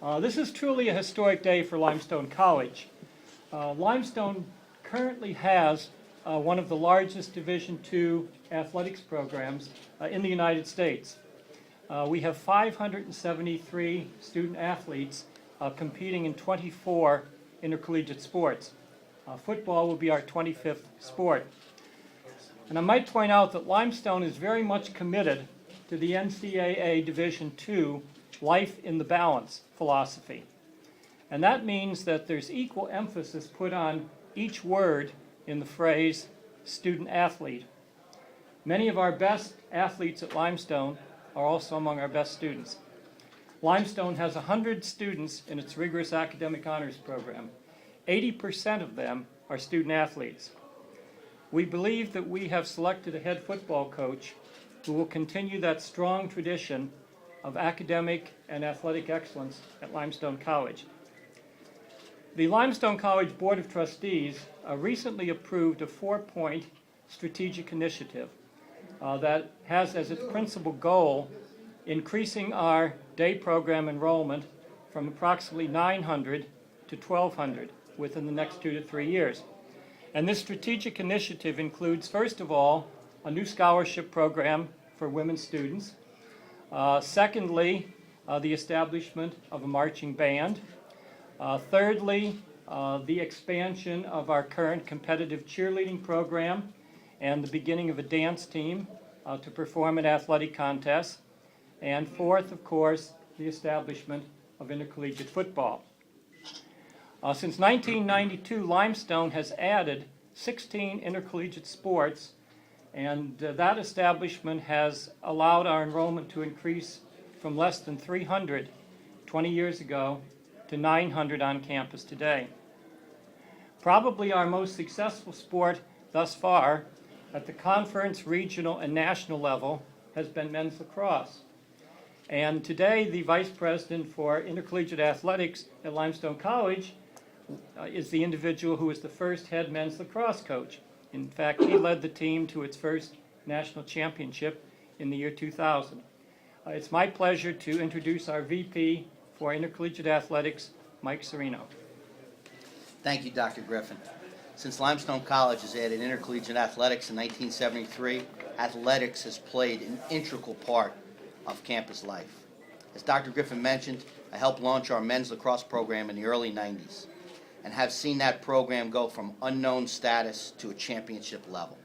This is truly a historic day for Limestone College. Limestone currently has one of the largest Division II athletics programs in the United States. We have 573 student athletes competing in 24 intercollegiate sports. Football will be our 25th sport. And I might point out that Limestone is very much committed to the NCAA Division II Life in the Balance philosophy. And that means that there's equal emphasis put on each word in the phrase student athlete. Many of our best athletes at Limestone are also among our best students. Limestone has 100 students in its rigorous academic honors program. 80% of them are student athletes. We believe that we have selected a head football coach who will continue that strong tradition of academic and athletic excellence at Limestone College. The Limestone College Board of Trustees recently approved a 4-point strategic initiative that has as its principal goal increasing our day program enrollment from approximately 900 to 1,200 within the next 2 to 3 years. And this strategic initiative includes, first of all, a new scholarship program for women students. Secondly, the establishment of a marching band. Thirdly, the expansion of our current competitive cheerleading program and the beginning of a dance team to perform at athletic contests. And fourth, of course, the establishment of intercollegiate football. Since 1992, Limestone has added 16 intercollegiate sports, and that establishment has allowed our enrollment to increase from less than 300 20 years ago to 900 on campus today. Probably our most successful sport thus far at the conference, regional, and national level has been men's lacrosse. And today, the Vice President for Intercollegiate Athletics at Limestone College is the individual who was the first head men's lacrosse coach. In fact, he led the team to its first national championship in the year 2000. It's my pleasure to introduce our VP for Intercollegiate Athletics, Mike Serino. Thank you, Dr. Griffin. Since Limestone College has added intercollegiate athletics in 1973, athletics has played an integral part of campus life. As Dr. Griffin mentioned, I helped launch our men's lacrosse program in the early 90s and have seen that program go from unknown status to a championship level.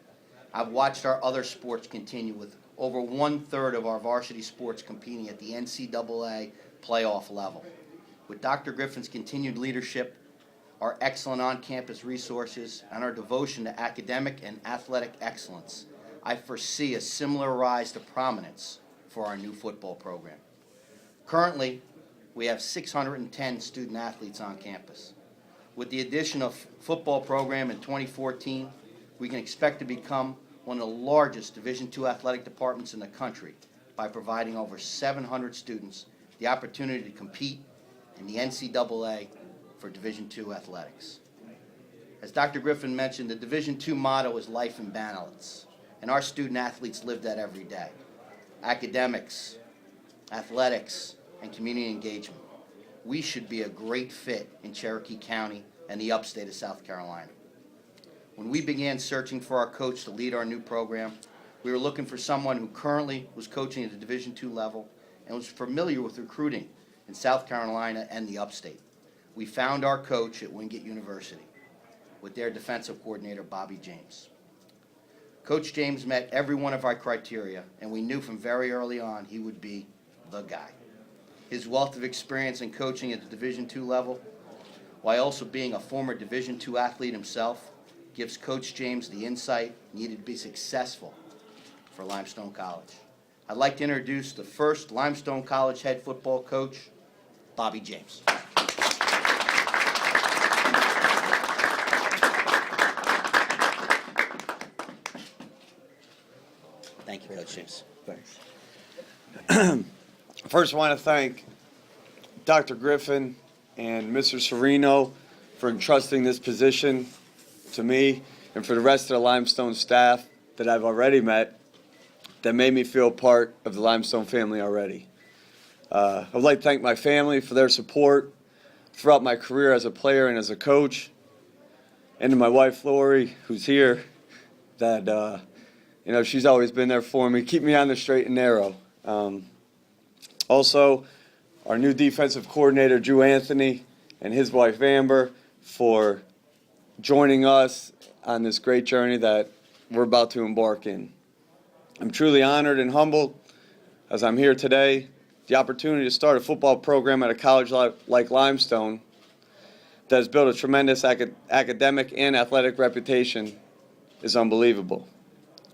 I've watched our other sports continue with over 1/3 of our varsity sports competing at the NCAA playoff level. With Dr. Griffin's continued leadership, our excellent on-campus resources, and our devotion to academic and athletic excellence, I foresee a similar rise to prominence for our new football program. Currently, we have 610 student athletes on campus. With the addition of football program in 2014, we can expect to become one of the largest Division II athletic departments in the country by providing over 700 students the opportunity to compete in the NCAA for Division II athletics. As Dr. Griffin mentioned, the Division II motto is life in balance, and our student athletes live that every day. Academics, athletics, and community engagement. We should be a great fit in Cherokee County and the upstate of South Carolina. When we began searching for our coach to lead our new program, we were looking for someone who currently was coaching at the Division II level and was familiar with recruiting in South Carolina and the upstate. We found our coach at Wingate University with their defensive coordinator, Bobby James. Coach James met every one of our criteria, and we knew from very early on he would be the guy. His wealth of experience in coaching at the Division II level, while also being a former Division II athlete himself, gives Coach James the insight needed to be successful for Limestone College. I'd like to introduce the first Limestone College head football coach, Bobby James. Thank you, Coach James. Thanks. First, I want to thank Dr. Griffin and Mr. Serino for entrusting this position to me and for the rest of the Limestone staff that I've already met that made me feel part of the Limestone family already. I'd like to thank my family for their support throughout my career as a player and as a coach, and to my wife, Lori, who's here, that, she's always been there for me, keep me on the straight and narrow. Also, our new defensive coordinator, Drew Anthony, and his wife, Amber, for joining us on this great journey that we're about to embark in. I'm truly honored and humbled as I'm here today. The opportunity to start a football program at a college like Limestone that has built a tremendous academic and athletic reputation is unbelievable.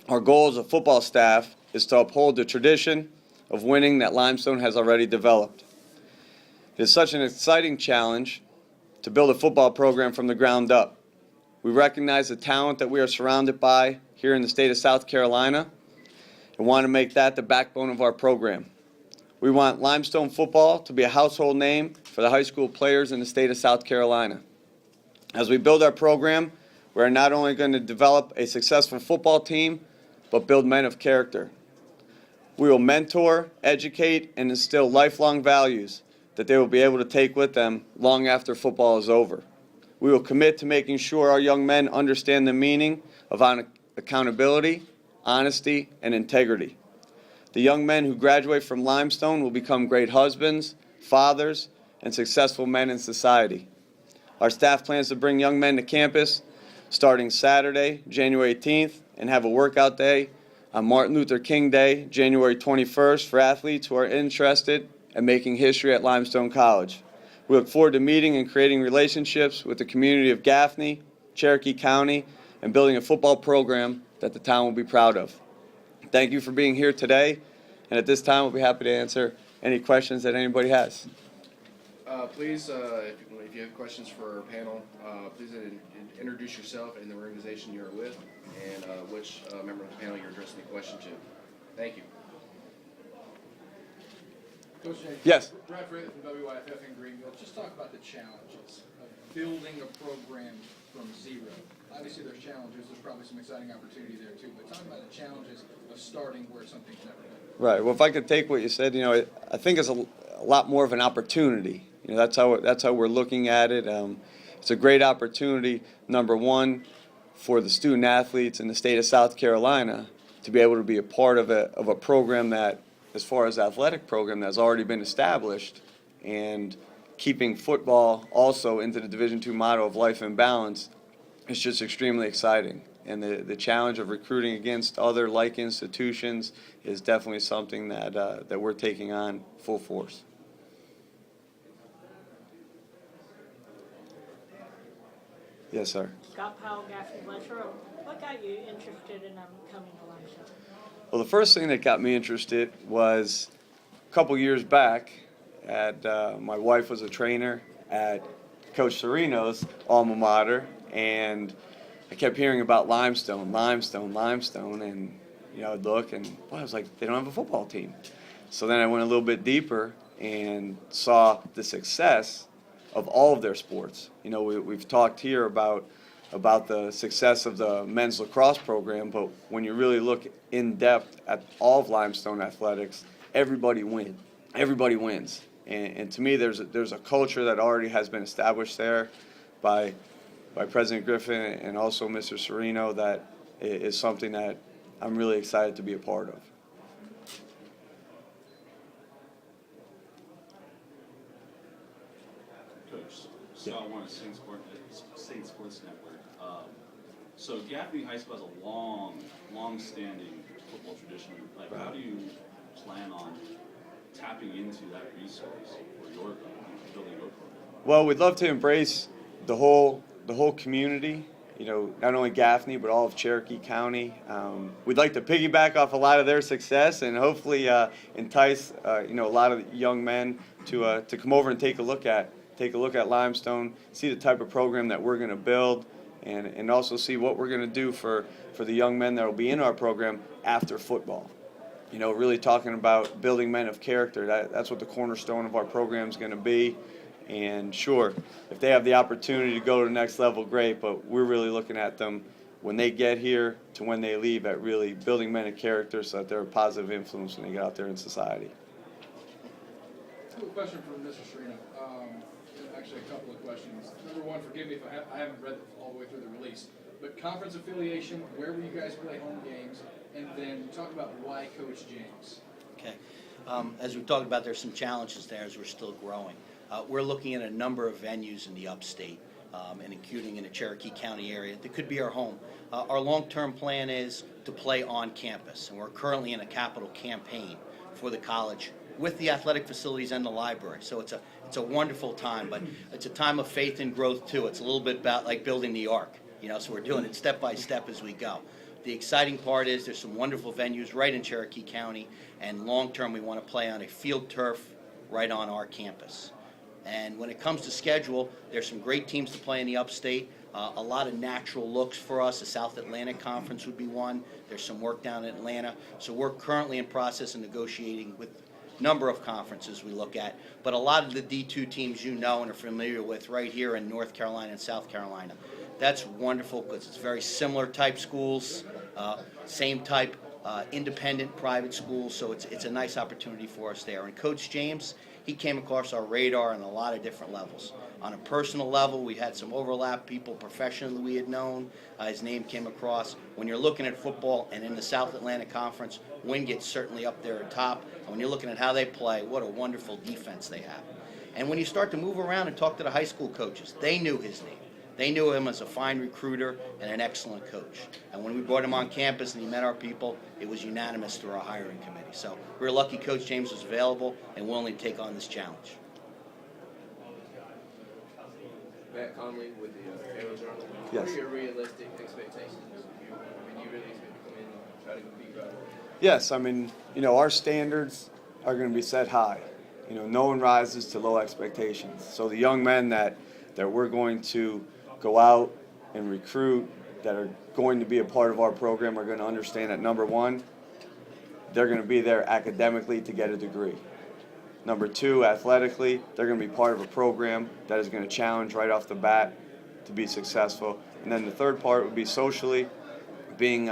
Our goal as a football staff is to uphold the tradition of winning that Limestone has already developed. It is such an exciting challenge to build a football program from the ground up. We recognize the talent that we are surrounded by here in the state of South Carolina and want to make that the backbone of our program. We want Limestone football to be a household name for the high school players in the state of South Carolina. As we build our program, we are not only going to develop a successful football team, but build men of character. We will mentor, educate, and instill lifelong values that they will be able to take with them long after football is over. We will commit to making sure our young men understand the meaning of accountability, honesty, and integrity. The young men who graduate from Limestone will become great husbands, fathers, and successful men in society. Our staff plans to bring young men to campus starting Saturday, January 18th, and have a workout day on Martin Luther King Day, January 21st, for athletes who are interested in making history at Limestone College. We look forward to meeting and creating relationships with the community of Gaffney, Cherokee County, and building a football program that the town will be proud of. Thank you for being here today, and at this time we'll be happy to answer any questions that anybody has. Please, if you have questions for our panel, please introduce yourself and the organization you're with, and which member of the panel you're addressing the question to. Thank you. Coach Jay, Yes. Brad Fraley from WYFF in Greenville. Just talk about the challenges of building a program from zero. Obviously, there's challenges. There's probably some exciting opportunity there too. But talk about the challenges of starting where something's never been. Right. Well, if I could take what you said, I think it's a lot more of an opportunity. That's how we're looking at it. It's a great opportunity, number one, for the student athletes in the state of South Carolina to be able to be a part of a program that, as far as athletic program, that's already been established, and keeping football also into the Division II motto of life and balance is just extremely exciting. And the challenge of recruiting against other like institutions is definitely something that we're taking on full force. Yes, sir. Scott Powell, Gaffney Ledger. What got you interested in coming to Limestone? Well, the first thing that got me interested was a couple years back. My wife was a trainer at Coach Serino's alma mater, and I kept hearing about Limestone, and I'd look and I was like, they don't have a football team. So then I went a little bit deeper and saw the success of all of their sports. We've talked here about the success of the men's lacrosse program, but when you really look in depth at all of Limestone athletics, everybody wins. Everybody wins, and to me, there's a culture that already has been established there by President Griffin and also Mr. Serino that is something that I'm really excited to be a part of. Coach, Scott Warren, State Sports Network. So Gaffney High School has a long-standing football tradition. Like, how do you plan on tapping into that resource for your building your program? Well, we'd love to embrace the whole community. Not only Gaffney, but all of Cherokee County. We'd like to piggyback off a lot of their success and hopefully entice a lot of young men to come over and take a look at Limestone, see the type of program that we're going to build, and also see what we're going to do for the young men that will be in our program after football. Really talking about building men of character. That's what the cornerstone of our program is going to be. And sure, if they have the opportunity to go to the next level, great, but we're really looking at them when they get here to when they leave at really building men of character so that they're a positive influence when they get out there in society. I have a question for Mr. Serino. Actually, a couple of questions. Number one, forgive me if I haven't read all the way through the release, but conference affiliation, where will you guys play home games? And then talk about why Coach James. Okay. As we've talked about, there's some challenges there as we're still growing. We're looking at a number of venues in the upstate, and including in the Cherokee County area that could be our home. Our long-term plan is to play on campus, and we're currently in a capital campaign for the college with the athletic facilities and the library. So it's a wonderful time, but it's a time of faith and growth too. It's a little bit about like building the ark, so we're doing it step by step as we go. The exciting part is there's some wonderful venues right in Cherokee County, and long-term we want to play on a field turf right on our campus. And when it comes to schedule, there's some great teams to play in the upstate. A lot of natural looks for us. The South Atlantic Conference would be one. There's some work down in Atlanta. So we're currently in process of negotiating with a number of conferences we look at. But a lot of the D2 teams and are familiar with right here in North Carolina and South Carolina. That's wonderful because it's very similar type schools, same type independent private schools. So it's a nice opportunity for us there. And Coach James, he came across our radar on a lot of different levels. On a personal level, we had some overlap, people professionally we had known. His name came across. When you're looking at football and in the South Atlantic Conference, Wingett's certainly up there at top. And when you're looking at how they play, what a wonderful defense they have. And when you start to move around and talk to the high school coaches, they knew his name. They knew him as a fine recruiter and an excellent coach. And when we brought him on campus and he met our people, it was unanimous through our hiring committee. So we're lucky Coach James was available and willing to take on this challenge. Matt Conley with the Herald Journal. Yes. What are your realistic expectations? You really expect to come in and try to compete right away? Yes, our standards are going to be set high. No one rises to low expectations. So the young men that we're going to go out and recruit that are going to be a part of our program are going to understand that, number one, they're going to be there academically to get a degree. Number two, athletically, they're going to be part of a program that is going to challenge right off the bat to be successful. And then the third part would be socially, being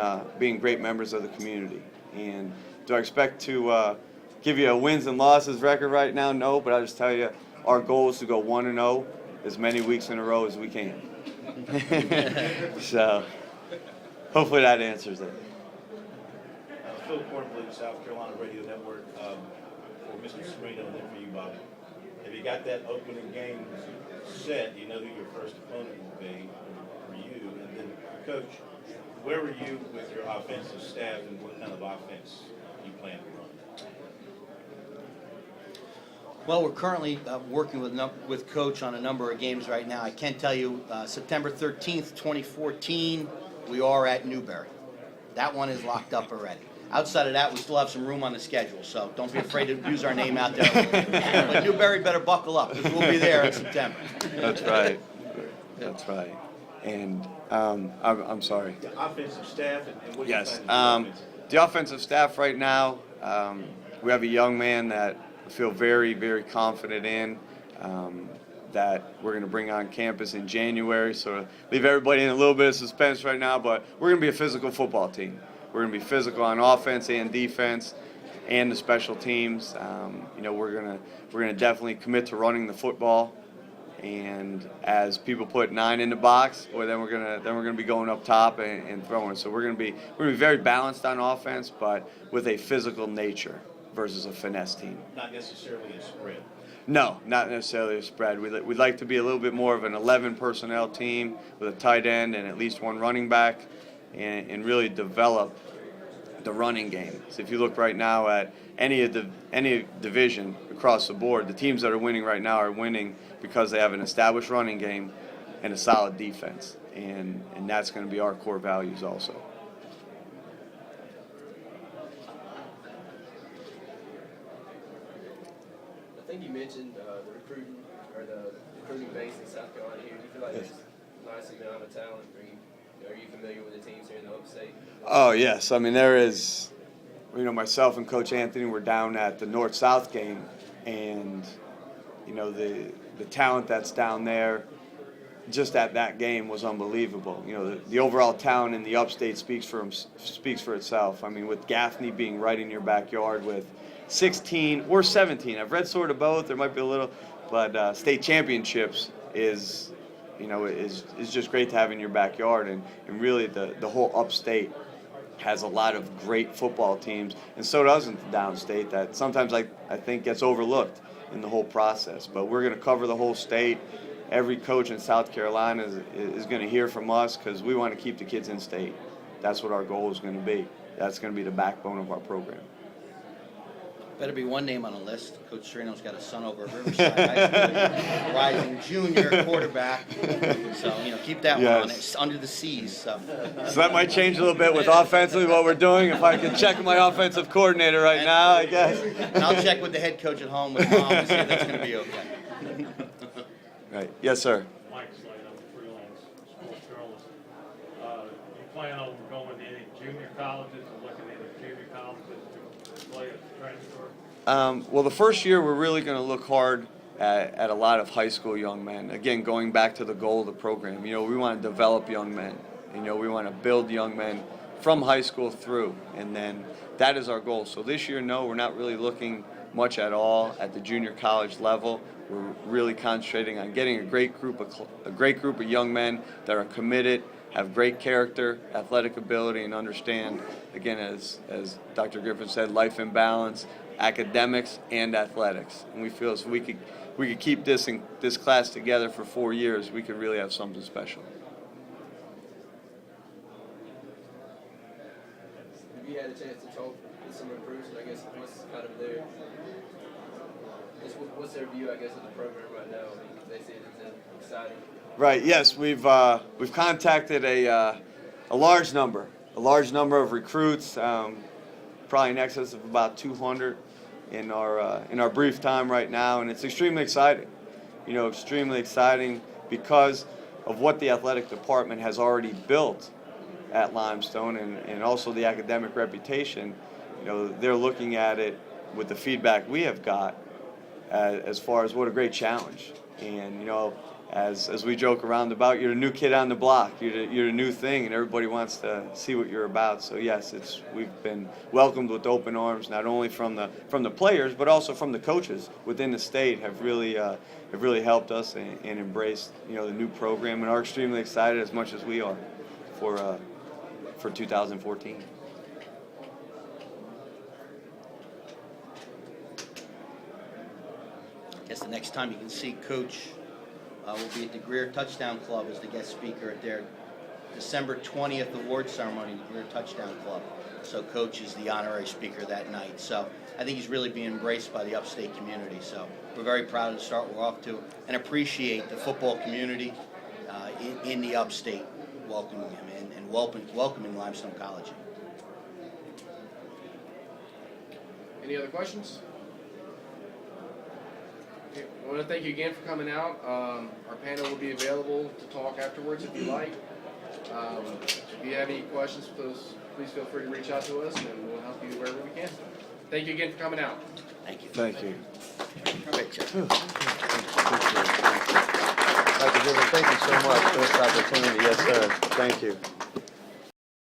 great members of the community. And do I expect to give you a wins and losses record right now? No, but I'll just tell you, our goal is to go 1-0 as many weeks in a row as we can. So hopefully that answers it. Phil Cornbluth, South Carolina Radio Network. For Mr. Serino and then for you, Bobby. Have you got that opening game set? You know who your first opponent will be for you. And then, Coach, where were you with your offensive staff and what kind of offense you plan to run? Well, we're currently working with Coach on a number of games right now. I can tell you September 13th, 2014, we are at Newberry. That one is locked up already. Outside of that, we still have some room on the schedule, so don't be afraid to use our name out there. But Newberry better buckle up because we'll be there in September. That's right. That's right. And I'm sorry. The offensive staff and what Yes. you plan to do The offensive staff right now, we have a young man that I feel very, very confident in, that we're going to bring on campus in January. So leave everybody in a little bit of suspense right now, but we're going to be a physical football team. We're going to be physical on offense and defense and the special teams. We're going to definitely commit to running the football. And as people put 9 in the box, well, then we're gonna be going up top and throwing. So we're gonna be very balanced on offense, but with a physical nature versus a finesse team. Not necessarily a spread. No, not necessarily a spread. We'd like to be a little bit more of an 11 personnel team with a tight end and at least one running back, and really develop the running game. So if you look right now at any division across the board, the teams that are winning right now are winning because they have an established running game and a solid defense, and that's going to be our core values also. I think you mentioned the recruiting or the recruiting base in South Carolina here. Do you feel like Yes. there's a nice amount of talent? Are you familiar with the teams here in the upstate? Oh, yes. There is, myself and Coach Anthony were down at the North-South game, and, the talent that's down there just at that game was unbelievable. The overall talent in the upstate speaks for itself. With Gaffney being right in your backyard with 16 or 17. I've read sort of both. There might be a little, but state championships is, is just great to have in your backyard, and really the whole upstate has a lot of great football teams, and so doesn't the downstate, that sometimes I think gets overlooked in the whole process. But we're going to cover the whole state. Every coach in South Carolina is going to hear from us, because we want to keep the kids in state. That's what our goal is going to be. That's going to be the backbone of our program. Better be one name on the list. Coach Serino's got a son over at Riverside High School, rising junior quarterback. So, keep that one on. It's under the C's. So that might change a little bit with offensively what we're doing. If I can check my offensive coordinator right now, I guess. And I'll check with the head coach at home with Mom to see if that's going to be okay. Right. Yes, sir. Mike Slade, I'm a freelance sports journalist. You plan on going to any junior colleges or looking at any junior colleges to play at the transfer? Well, the first year we're really going to look hard at a lot of high school young men. Again, going back to the goal of the program, we want to develop young men. We want to build young men from high school through, and then that is our goal. So this year, no, we're not really looking much at all at the junior college level. We're really concentrating on getting a great group of young men that are committed, have great character, athletic ability, and understand, again, as Dr. Griffin said, life in balance, academics and athletics. And we feel if we could keep this class together for 4 years, we could really have something special. Have you had a chance to talk with some recruits, and I guess what's kind of what's their view, I guess, of the program right now? I mean, they see it as exciting. Right. Yes, we've contacted a large number of recruits, probably in excess of about 200 in our brief time right now, and it's extremely exciting. Extremely exciting because of what the athletic department has already built at Limestone, and also the academic reputation. They're looking at it with the feedback we have got as far as what a great challenge. And as we joke around about, you're the new kid on the block, you're the new thing, and everybody wants to see what you're about. So yes, we've been welcomed with open arms, not only from the players, but also from the coaches within the state have really helped us and embraced the new program, and are extremely excited as much as we are for 2014. I guess the next time you can see Coach will be at the Greer Touchdown Club as the guest speaker at their December 20th award ceremony, the Greer Touchdown Club. So Coach is the honorary speaker that night. So I think he's really being embraced by the upstate community. So we're very proud of the start we're off to, and appreciate the football community in the upstate welcoming him and welcoming Limestone College. Any other questions? Okay, I want to thank you again for coming out. Our panel will be available to talk afterwards if you like. If you have any questions, please feel free to reach out to us, and we'll help you wherever we can. Thank you again for coming out. Thank you. Thank you. Great job. Dr. Griffin, thank you so much for this opportunity. Yes, sir. Thank you.